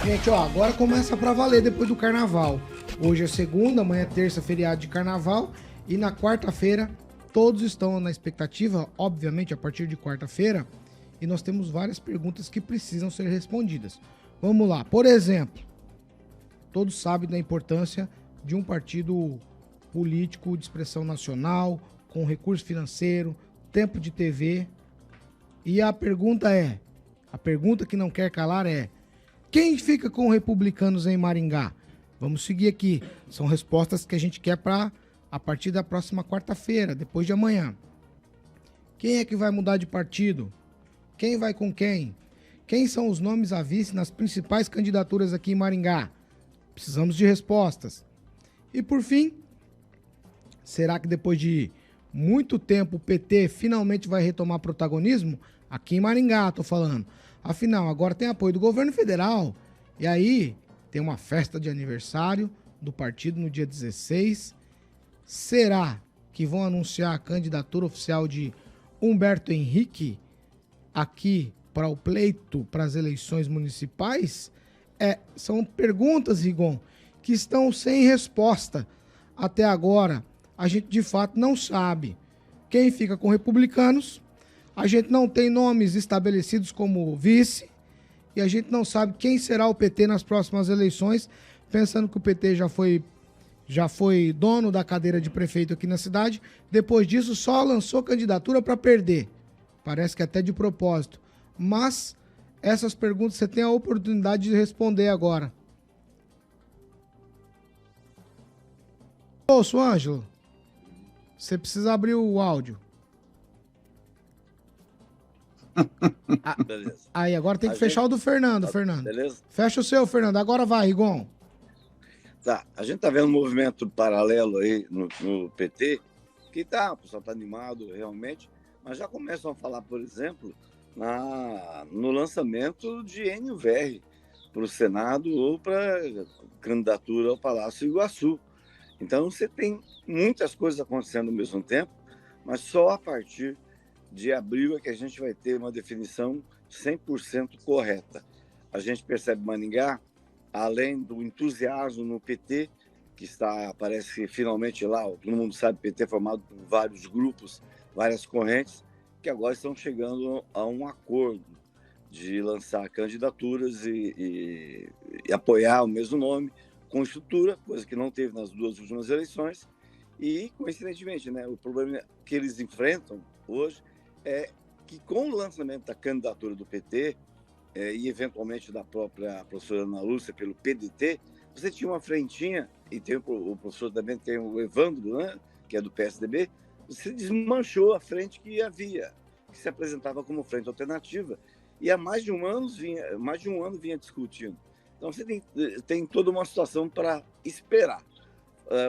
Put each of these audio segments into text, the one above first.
Gente, ó, agora começa pra valer depois do carnaval. Hoje é segunda, amanhã é terça, feriado de carnaval. E na quarta-feira, todos estão na expectativa, obviamente, a partir de quarta-feira. E nós temos várias perguntas que precisam ser respondidas. Vamos lá. Por exemplo, todos sabem da importância de um partido político de expressão nacional, com recurso financeiro, tempo de TV. E a pergunta que não quer calar é: quem fica com republicanos em Maringá? Vamos seguir aqui. São respostas que a gente quer para a partir da próxima quarta-feira, depois de amanhã. Quem é que vai mudar de partido? Quem vai com quem? Quem são os nomes a vice nas principais candidaturas aqui em Maringá? Precisamos de respostas. E por fim, será que depois de muito tempo o PT finalmente vai retomar protagonismo? Aqui em Maringá, tô falando. Afinal, agora tem apoio do governo federal. E aí, tem uma festa de aniversário do partido no dia 16. Será que vão anunciar a candidatura oficial de Humberto Henrique aqui para o pleito, para as eleições municipais? São perguntas, Rigon, que estão sem resposta. Até agora, a gente de fato não sabe quem fica com republicanos. A gente não tem nomes estabelecidos como vice e a gente não sabe quem será o PT nas próximas eleições, pensando que o PT já foi dono da cadeira de prefeito aqui na cidade. Depois disso, só lançou candidatura para perder. Parece que até de propósito. Mas essas perguntas você tem a oportunidade de responder agora. Ouço, Ângelo. Você precisa abrir o áudio. Beleza. Aí, agora tem que fechar o do Fernando, Fernando. Beleza? Fecha o seu, Fernando. Agora vai, Rigon. Tá. A gente tá vendo um movimento paralelo aí no PT, que o pessoal tá animado realmente, mas já começam a falar, por exemplo, no lançamento de Enio Verri para o Senado ou para candidatura ao Palácio Iguaçu. Então, você tem muitas coisas acontecendo ao mesmo tempo, mas só a partir de abril é que a gente vai ter uma definição 100% correta. A gente percebe Maringá, além do entusiasmo no PT, que parece que finalmente lá, todo mundo sabe, o PT é formado por vários grupos, várias correntes, que agora estão chegando a um acordo de lançar candidaturas e apoiar o mesmo nome, com estrutura, coisa que não teve nas duas últimas eleições. E, coincidentemente, né, o problema que eles enfrentam hoje é que, com o lançamento da candidatura do PT e, eventualmente, da própria professora Ana Lúcia pelo PDT, você tinha uma frentinha, e tem o professor também tem o Evandro, né, que é do PSDB, você desmanchou a frente que havia, que se apresentava como frente alternativa, e há mais de um ano vinha discutindo. Então, você tem toda uma situação para esperar,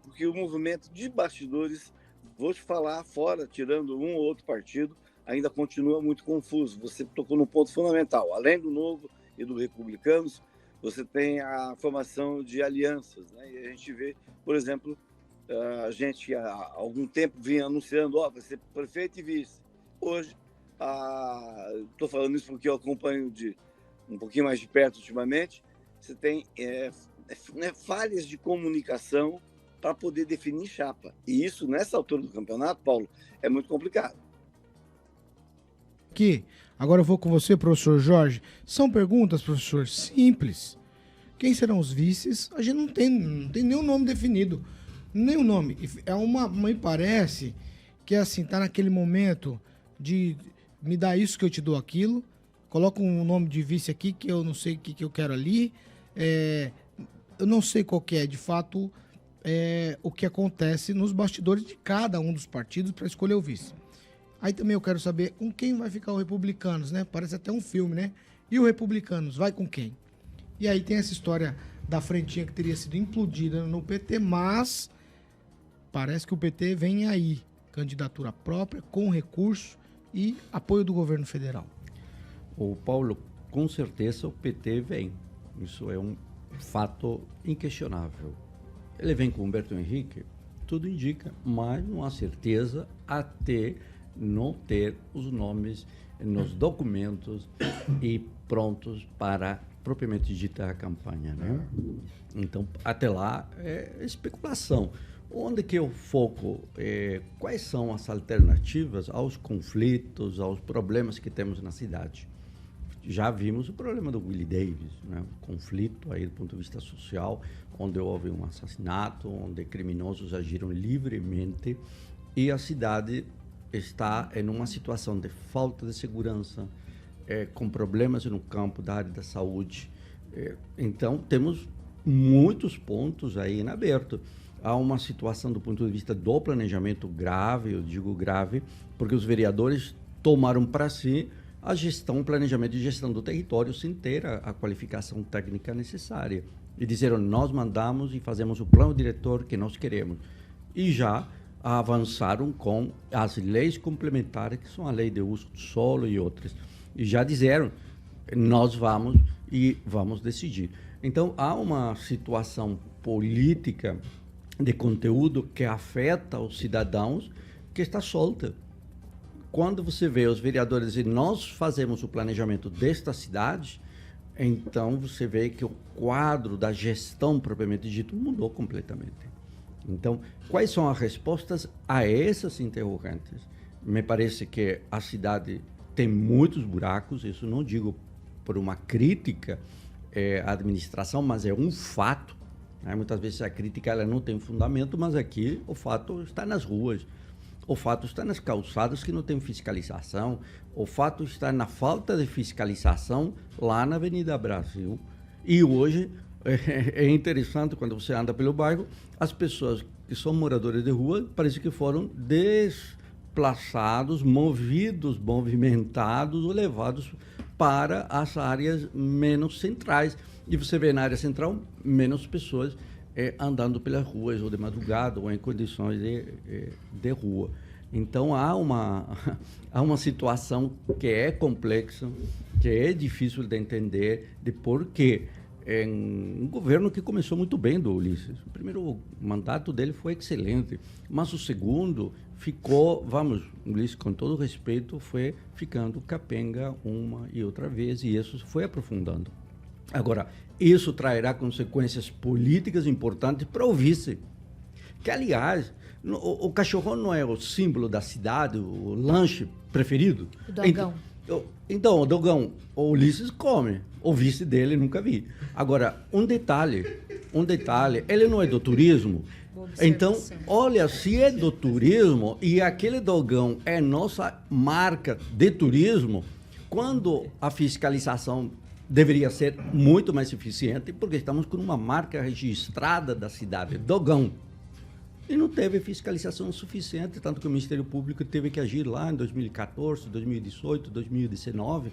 porque o movimento de bastidores, vou te falar, fora, tirando um ou outro partido, ainda continua muito confuso. Você tocou num ponto fundamental. Além do Novo e do Republicanos, você tem a formação de alianças, né? E a gente vê, por exemplo, a gente há algum tempo vinha anunciando, vai ser prefeito e vice. Hoje, estou falando isso porque eu acompanho um pouquinho mais de perto ultimamente, você tem falhas de comunicação para poder definir chapa. E isso, nessa altura do campeonato, Paulo, é muito complicado. Aqui, agora eu vou com você, professor Jorge. São perguntas, professor, simples. Quem serão os vices? A gente não tem nenhum nome definido. Nenhum nome. Me parece que assim, tá naquele momento de me dar isso que eu te dou aquilo. Coloca um nome de vice aqui que eu não sei o que eu quero ali. Eu não sei qual que é, de fato, o que acontece nos bastidores de cada um dos partidos para escolher o vice. Aí também eu quero saber com quem vai ficar o Republicanos, né? Parece até um filme, né? E o Republicanos vai com quem? E aí tem essa história da frentinha que teria sido implodida no PT, mas parece que o PT vem aí. Candidatura própria, com recurso e apoio do governo federal. O Paulo, com certeza o PT vem. Isso é um fato inquestionável. Ele vem com Humberto Henrique, tudo indica, mas não há certeza até não ter os nomes nos documentos e prontos para propriamente dita a campanha, né? Então, até lá, é especulação. Onde que eu foco? Quais são as alternativas aos conflitos, aos problemas que temos na cidade? Já vimos o problema do Willie Davis, né? O conflito aí do ponto de vista social, onde houve um assassinato, onde criminosos agiram livremente e a cidade está em uma situação de falta de segurança, com problemas no campo da área da saúde. Então, temos muitos pontos aí em aberto. Há uma situação do ponto de vista do planejamento grave, eu digo grave, porque os vereadores tomaram para si a gestão, o planejamento de gestão do território sem ter a qualificação técnica necessária. E disseram, nós mandamos e fazemos o plano diretor que nós queremos. E já avançaram com as leis complementares, que são a lei de uso do solo e outras. E já disseram, nós vamos decidir. Então, há uma situação política de conteúdo que afeta os cidadãos que está solta. Quando você vê os vereadores dizerem, nós fazemos o planejamento desta cidade, então você vê que o quadro da gestão propriamente dito mudou completamente. Então, quais são as respostas a essas interrogantes? Me parece que a cidade tem muitos buracos, isso não digo por uma crítica à administração, mas é um fato. Né? Muitas vezes a crítica ela não tem fundamento, mas aqui o fato está nas ruas, o fato está nas calçadas que não tem fiscalização, o fato está na falta de fiscalização lá na Avenida Brasil. E hoje é interessante, quando você anda pelo bairro, as pessoas que são moradores de rua parece que foram desplaçados, movimentados ou levados para as áreas menos centrais. E você vê na área central menos pessoas andando pelas ruas, ou de madrugada, ou em condições de rua. Então, há uma situação que é complexa, que é difícil de entender, de por quê. Um governo que começou muito bem do Ulisses. O primeiro mandato dele foi excelente, mas o segundo ficou, Ulisses, com todo respeito, foi ficando capenga uma e outra vez, e isso foi aprofundando. Agora, isso trará consequências políticas importantes para o vice. Que, aliás, o cachorrão não é o símbolo da cidade, o lanche preferido? O dogão. Então, o dogão, o Ulisses come. O vice dele nunca vi. Agora, um detalhe, ele não é do turismo. Então, olha, se é do turismo e aquele dogão é nossa marca de turismo, quando a fiscalização deveria ser muito mais eficiente, porque estamos com uma marca registrada da cidade, dogão. E não teve fiscalização suficiente, tanto que o Ministério Público teve que agir lá em 2014, 2018, 2019.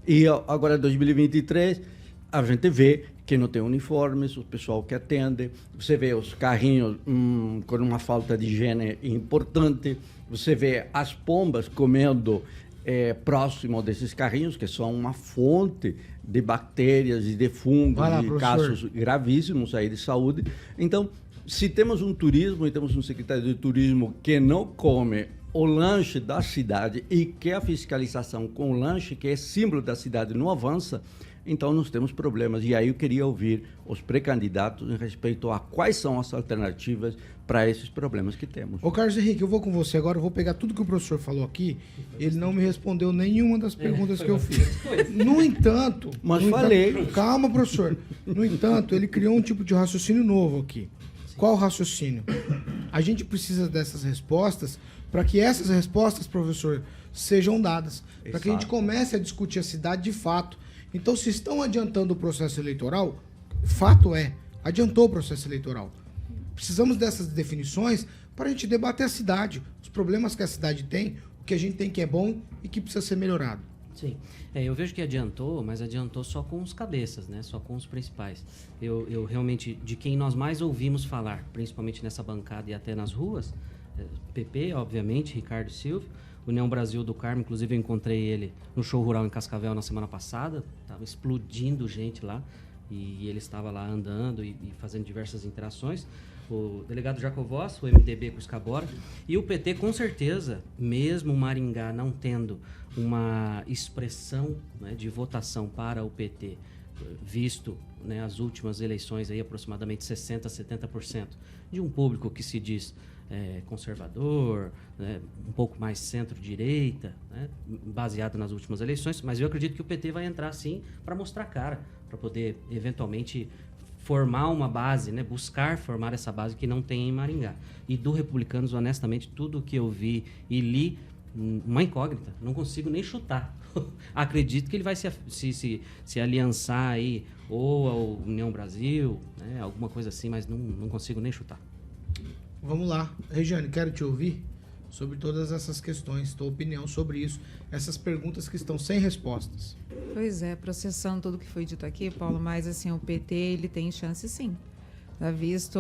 E agora, em 2023, a gente vê que não tem uniformes, o pessoal que atende, você vê os carrinhos com uma falta de higiene importante, você vê as pombas comendo próximo desses carrinhos, que são uma fonte de bactérias e de fungos, e casos gravíssimos aí de saúde. Então, se temos um turismo e temos um secretário de turismo que não come o lanche da cidade e que a fiscalização com o lanche, que é símbolo da cidade, não avança, então nós temos problemas. E aí eu queria ouvir os pré-candidatos em respeito a quais são as alternativas para esses problemas que temos. Ô Carlos Henrique, eu vou com você agora, eu vou pegar tudo que o professor falou aqui. Ele não me respondeu nenhuma das perguntas que eu fiz. No entanto... falei. Calma, professor. No entanto, ele criou um tipo de raciocínio novo aqui. Qual o raciocínio? A gente precisa dessas respostas para que essas respostas, professor, sejam dadas. Para que a gente comece a discutir a cidade de fato. Então, se estão adiantando o processo eleitoral, fato adiantou o processo eleitoral. Precisamos dessas definições para a gente debater a cidade, os problemas que a cidade tem, o que a gente tem que é bom e que precisa ser melhorado. Sim, eu vejo que adiantou, mas adiantou só com os cabeças, né? Só com os principais. Eu realmente, de quem nós mais ouvimos falar, principalmente nessa bancada e até nas ruas, PP, obviamente, Ricardo Silvio, União Brasil do Carmo, inclusive eu encontrei ele no show rural em Cascavel na semana passada, estava explodindo gente lá, e ele estava lá andando e fazendo diversas interações. O delegado Jacovós, o MDB com o Escabora, e o PT, com certeza, mesmo o Maringá não tendo uma expressão, né, de votação para o PT visto, né, as últimas eleições, aí, aproximadamente 60% a 70% de um público que se diz conservador, né, um pouco mais centro-direita, né, baseado nas últimas eleições, mas eu acredito que o PT vai entrar sim para mostrar cara, para poder eventualmente formar uma base, né, buscar formar essa base que não tem em Maringá. E do Republicanos, honestamente, tudo que eu vi e li, uma incógnita, não consigo nem chutar. Acredito que ele vai se aliançar aí ou ao União Brasil, né, alguma coisa assim, mas não consigo nem chutar. Vamos lá. Regiane, quero te ouvir sobre todas essas questões, tua opinião sobre isso, essas perguntas que estão sem respostas. Pois é, processando tudo que foi dito aqui, Paulo, mas assim, o PT, ele tem chance sim. Tá visto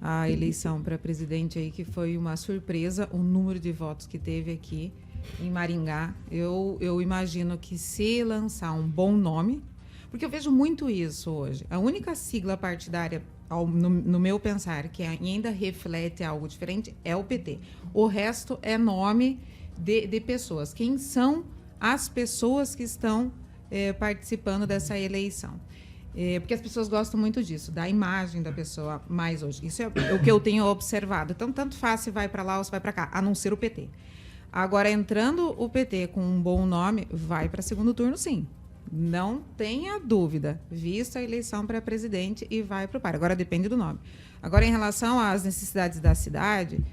a eleição para presidente aí, que foi uma surpresa, o número de votos que teve aqui em Maringá. Eu imagino que se lançar um bom nome, porque eu vejo muito isso hoje, a única sigla partidária, no meu pensar, que ainda reflete algo diferente, é o PT. O resto é nome de pessoas. Quem são as pessoas que estão participando dessa eleição? Porque as pessoas gostam muito disso, da imagem da pessoa mais hoje. Isso é o que eu tenho observado. Então, tanto faz se vai para lá ou se vai para cá, a não ser o PT. Agora, entrando o PT com um bom nome, vai para segundo turno, sim. Não tenha dúvida, vista a eleição para presidente e vai para o par. Agora depende do nome. Agora, em relação às necessidades da cidade,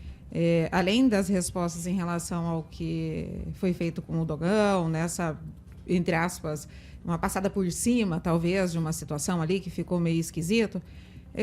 além das respostas em relação ao que foi feito com o Dogão, nessa, entre aspas, uma passada por cima, talvez, de uma situação ali que ficou meio esquisito,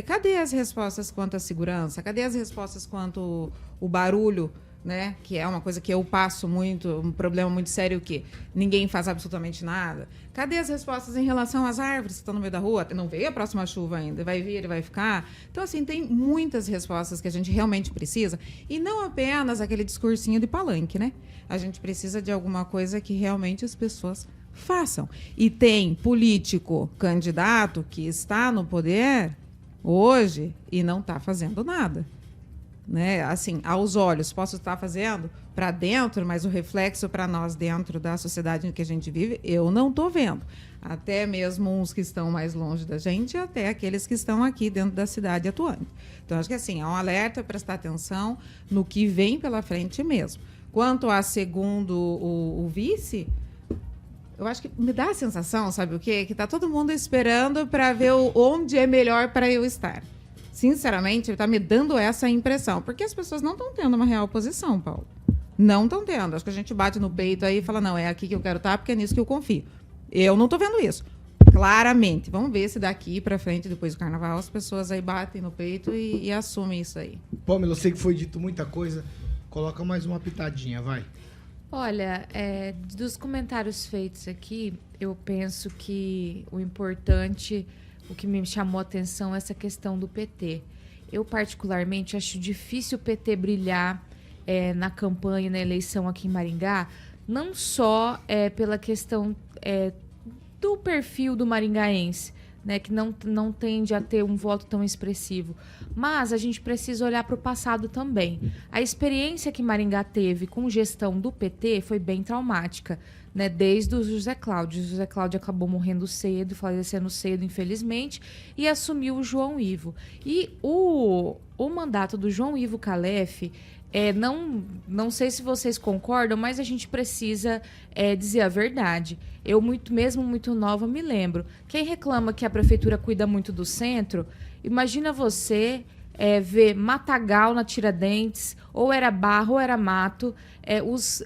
cadê as respostas quanto à segurança? Cadê as respostas quanto o barulho, né? Que é uma coisa que eu passo muito, um problema muito sério que ninguém faz absolutamente nada. Cadê as respostas em relação às árvores que estão no meio da rua? Não veio a próxima chuva ainda, vai vir, vai ficar. Então, assim, tem muitas respostas que a gente realmente precisa, e não apenas aquele discursinho de palanque, né? A gente precisa de alguma coisa que realmente as pessoas façam. E tem político, candidato que está no poder hoje e não está fazendo nada. Né? Assim, aos olhos, posso estar fazendo para dentro, mas o reflexo para nós dentro da sociedade em que a gente vive, eu não estou vendo. Até mesmo uns que estão mais longe da gente, até aqueles que estão aqui dentro da cidade atuando. Então, acho que assim, é um alerta, prestar atenção no que vem pela frente mesmo. Quanto a segundo o vice, eu acho que me dá a sensação, sabe o quê? Que está todo mundo esperando para ver onde é melhor para eu estar. Sinceramente, ele está me dando essa impressão, porque as pessoas não estão tendo uma real posição, Paulo. Não estão tendo. Acho que a gente bate no peito aí e fala, não, é aqui que eu quero estar, porque é nisso que eu confio. Eu não estou vendo isso. Claramente. Vamos ver se daqui para frente, depois do carnaval, as pessoas aí batem no peito e assumem isso aí. Pamela, eu sei que foi dito muita coisa. Coloca mais uma pitadinha, vai. Olha, dos comentários feitos aqui, eu penso que o importante... O que me chamou a atenção é essa questão do PT. Eu, particularmente, acho difícil o PT brilhar na campanha, na eleição aqui em Maringá, não só pela questão do perfil do maringaense, né, que não tende a ter um voto tão expressivo. Mas a gente precisa olhar para o passado também. A experiência que Maringá teve com gestão do PT foi bem traumática. Né, desde o José Cláudio. O José Cláudio acabou morrendo cedo, falecendo cedo, infelizmente, e assumiu o João Ivo. E o mandato do João Ivo Calef, não sei se vocês concordam, mas a gente precisa dizer a verdade. Eu, mesmo muito nova, me lembro. Quem reclama que a prefeitura cuida muito do centro, imagina você... ver matagal na Tiradentes, ou era barro ou era mato.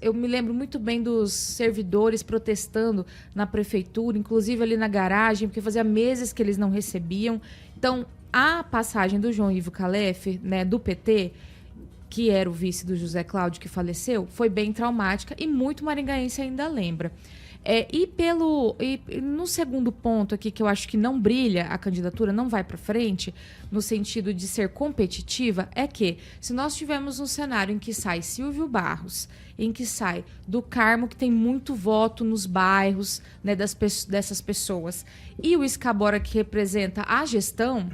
Eu me lembro muito bem dos servidores protestando na prefeitura, inclusive ali na garagem, porque fazia meses que eles não recebiam. Então, a passagem do João Ivo Calef, né, do PT, que era o vice do José Cláudio, que faleceu, foi bem traumática e muito maringaense ainda lembra. E no segundo ponto aqui, que eu acho que não brilha, a candidatura não vai para frente, no sentido de ser competitiva, é que se nós tivermos um cenário em que sai Silvio Barros, em que sai do Carmo, que tem muito voto nos bairros, né, dessas pessoas, e o Escabora, que representa a gestão,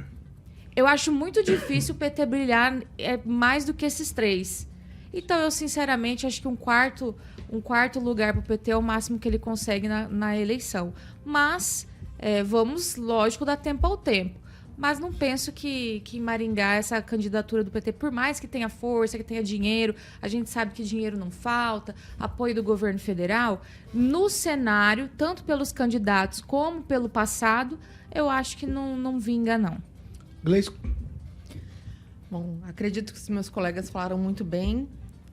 eu acho muito difícil o PT brilhar mais do que esses três. Então, eu, sinceramente, acho que um quarto lugar para o PT é o máximo que ele consegue na eleição. Mas Vamos, lógico, dar tempo ao tempo. Mas não penso que em Maringá essa candidatura do PT, por mais que tenha força, que tenha dinheiro, a gente sabe que dinheiro não falta, apoio do governo federal, no cenário, tanto pelos candidatos como pelo passado, eu acho que não vinga, não. Gleison. Bom, acredito que os meus colegas falaram muito bem.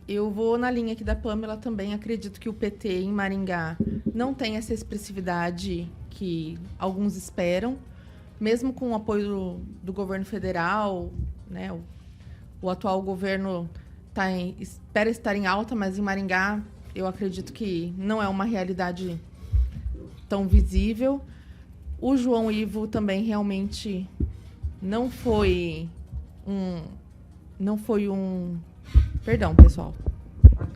Eu vou na linha aqui da Pamela também. Acredito que o PT em Maringá não tem essa expressividade que alguns esperam. Mesmo com o apoio do governo federal, né, o atual governo espera estar em alta, mas em Maringá eu acredito que não é uma realidade tão visível. O João Ivo também realmente não foi um... Perdão, pessoal.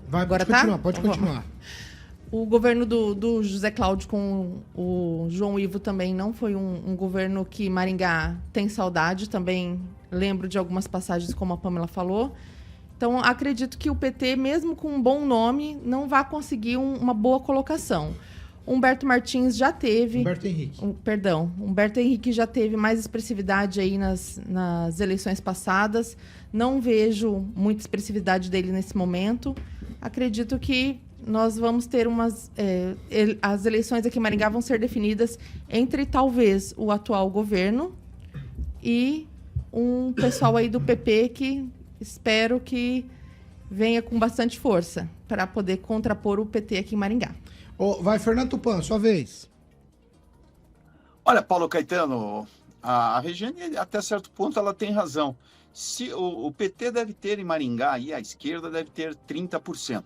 Vai, Agora pode continuar. O governo do José Cláudio com o João Ivo também não foi um governo que Maringá tem saudade. Também lembro de algumas passagens, como a Pamela falou. Então, acredito que o PT, mesmo com um bom nome, não vai conseguir uma boa colocação. Humberto Martins já teve... Humberto Henrique. Humberto Henrique já teve mais expressividade aí nas eleições passadas. Não vejo muita expressividade dele nesse momento. Acredito que nós vamos ter as eleições aqui em Maringá vão ser definidas entre, talvez, o atual governo e um pessoal aí do PP que espero que venha com bastante força para poder contrapor o PT aqui em Maringá. Vai, Fernando Tupan, sua vez. Olha, Paulo Caetano, a Regiane, até certo ponto, ela tem razão. Se o PT deve ter em Maringá, e a esquerda deve ter 30%.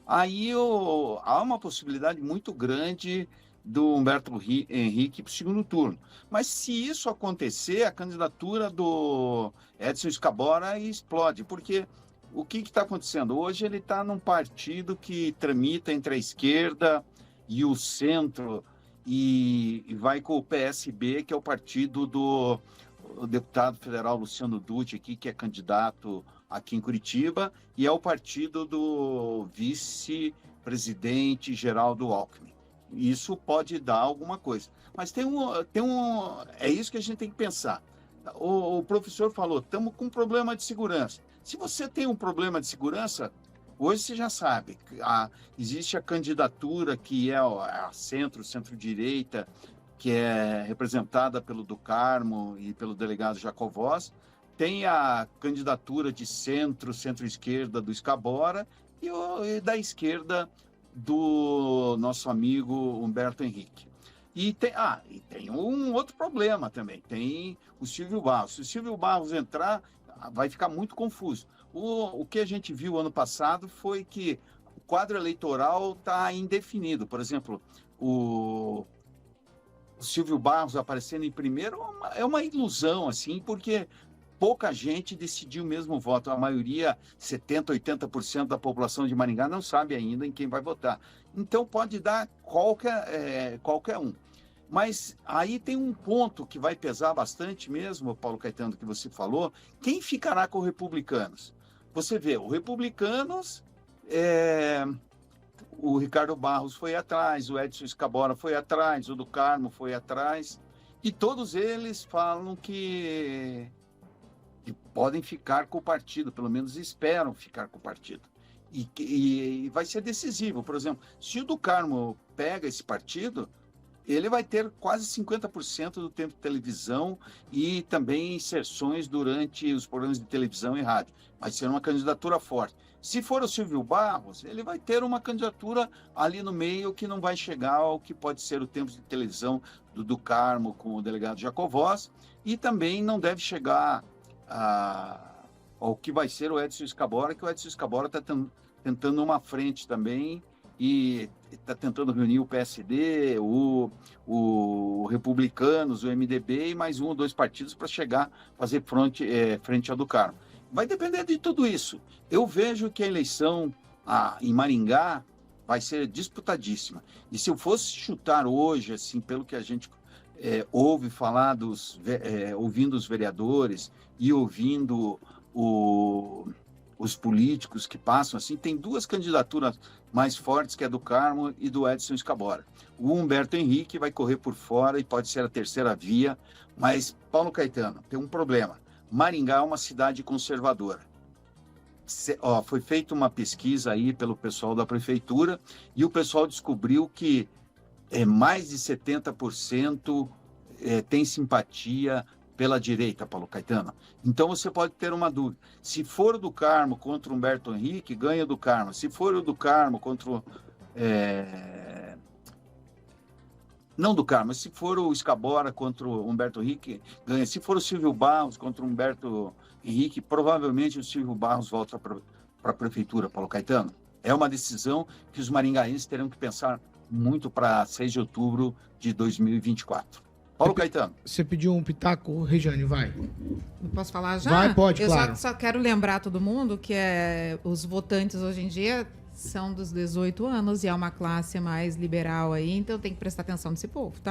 Aí há uma possibilidade muito grande do Humberto Henrique para o segundo turno. Mas se isso acontecer, a candidatura do Edson Escabora explode, porque o que está acontecendo? Hoje ele está num partido que tramita entre a esquerda e o centro e vai com o PSB, que é o partido do deputado federal Luciano Dutti, aqui, que é candidato aqui em Curitiba, e é o partido do vice-presidente Geraldo Alckmin. Isso pode dar alguma coisa. Mas é isso que a gente tem que pensar. O professor falou, estamos com um problema de segurança. Se você tem um problema de segurança, hoje você já sabe, existe a candidatura que é a centro-direita, que é representada pelo do Carmo e pelo delegado Jacovós, tem a candidatura de centro-esquerda do Escabora e da esquerda do nosso amigo Humberto Henrique. E tem um outro problema também, tem o Silvio Barros. Se o Silvio Barros entrar, vai ficar muito confuso. O que a gente viu ano passado foi que o quadro eleitoral está indefinido. Por exemplo, o Silvio Barros aparecendo em primeiro é uma ilusão, assim, porque pouca gente decidiu mesmo o voto. A maioria, 70%, 80% da população de Maringá não sabe ainda em quem vai votar. Então pode dar qualquer um. Mas aí tem um ponto que vai pesar bastante mesmo, Paulo Caetano, que você falou. Quem ficará com os republicanos? Você vê, os republicanos, o Ricardo Barros foi atrás, o Edson Escabora foi atrás, o do Carmo foi atrás, e todos eles falam que podem ficar com o partido, pelo menos esperam ficar com o partido. E vai ser decisivo. Por exemplo, se o do Carmo pega esse partido, ele vai ter quase 50% do tempo de televisão e também inserções durante os programas de televisão e rádio. Vai ser uma candidatura forte. Se for o Silvio Barros, ele vai ter uma candidatura ali no meio que não vai chegar ao que pode ser o tempo de televisão do Carmo com o delegado Jacovós, e também não deve chegar ao que vai ser o Edson Escabora, que o Edson Escabora está tentando uma frente também e está tentando reunir o PSD, o Republicanos, o MDB e mais um ou dois partidos para chegar, fazer frente ao do Carmo. Vai depender de tudo isso. Eu vejo que a eleição em Maringá vai ser disputadíssima. E se eu fosse chutar hoje, assim, pelo que a gente ouve falar ouvindo os vereadores e ouvindo os políticos que passam assim, tem duas candidaturas mais fortes, que é do Carmo e do Edson Escabora. O Humberto Henrique vai correr por fora e pode ser a terceira via, mas, Paulo Caetano, tem um problema. Maringá é uma cidade conservadora. Foi feita uma pesquisa aí pelo pessoal da prefeitura e o pessoal descobriu que mais de 70% tem simpatia pela direita, Paulo Caetano. Então você pode ter uma dúvida. Se for o do Carmo contra o Humberto Henrique, ganha do Carmo. Se for o do Carmo contra não do Carmo, se for o Escabora contra o Humberto Henrique, ganha. Se for o Silvio Barros contra o Humberto Henrique, provavelmente o Silvio Barros volta para a prefeitura, Paulo Caetano. É uma decisão que os maringaenses terão que pensar muito para 6 de outubro de 2024. Paulo Caetano. Você pediu um pitaco, Regiane, vai. Não posso falar já? Vai, pode, Eu claro. só quero lembrar todo mundo que os votantes hoje em dia são dos 18 anos e é uma classe mais liberal aí, então tem que prestar atenção nesse povo, tá?